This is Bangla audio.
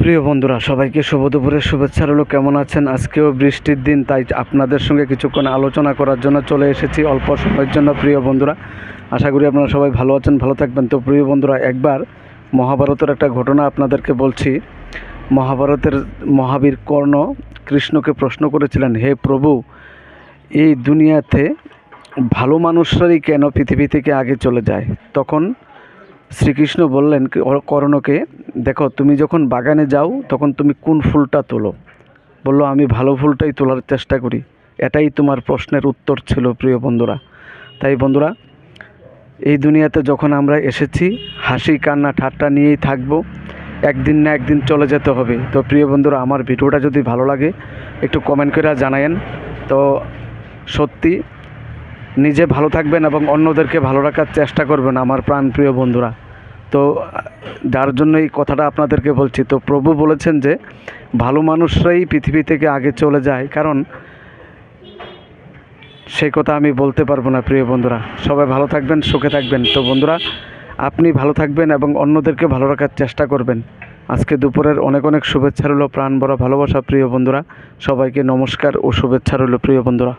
প্রিয় বন্ধুরা, সবাইকে শুভ দুপুরের শুভেচ্ছা রইল। কেমন আছেন? আজকেও বৃষ্টির দিন, তাই আপনাদের সঙ্গে কিছুক্ষণ আলোচনা করার জন্য চলে এসেছি অল্প সময়ের জন্য। প্রিয় বন্ধুরা, আশা করি আপনারা সবাই ভালো আছেন, ভালো থাকবেন। তো প্রিয় বন্ধুরা, একবার মহাভারতের একটা ঘটনা আপনাদেরকে বলছি। মহাভারতের মহাবীর কর্ণ কৃষ্ণকে প্রশ্ন করেছিলেন, হে প্রভু, এই দুনিয়াতে ভালো মানুষরাই কেন পৃথিবী থেকে আগে চলে যায়? তখন শ্রীকৃষ্ণ বললেন কর্ণকে, দেখো, তুমি যখন বাগানে যাও তখন তুমি কোন ফুলটা তোলো? বলল, আমি ভালো ফুলটাই তোলার চেষ্টা করি। এটাই তোমার প্রশ্নের উত্তর ছিল প্রিয় বন্ধুরা। তাই বন্ধুরা, এই দুনিয়াতে যখন আমরা এসেছি হাসি কান্না ঠাট্টা নিয়েই থাকবো, একদিন না একদিন চলে যেতে হবে। তো প্রিয় বন্ধুরা, আমার ভিডিওটা যদি ভালো লাগে একটু কমেন্ট করে জানায়েন। তো সত্যি নিজে ভালো থাকবেন এবং অন্যদেরকে ভালো রাখার চেষ্টা করবেন আমার প্রাণ প্রিয় বন্ধুরা। তো যার জন্য এই কথাটা আপনাদেরকে বলছি, তো প্রভু বলেছেন যে ভালো মানুষরাই পৃথিবী থেকে আগে চলে যায়, কারণ সেই কথা আমি বলতে পারবো না প্রিয় বন্ধুরা। সবাই ভালো থাকবেন, সুখে থাকবেন। তো বন্ধুরা, আপনি ভালো থাকবেন এবং অন্যদেরকে ভালো রাখার চেষ্টা করবেন। আজকে দুপুরের অনেক অনেক শুভেচ্ছা রইল, প্রাণ ভরা ভালোবাসা প্রিয় বন্ধুরা। সবাইকে নমস্কার ও শুভেচ্ছা রইল প্রিয় বন্ধুরা।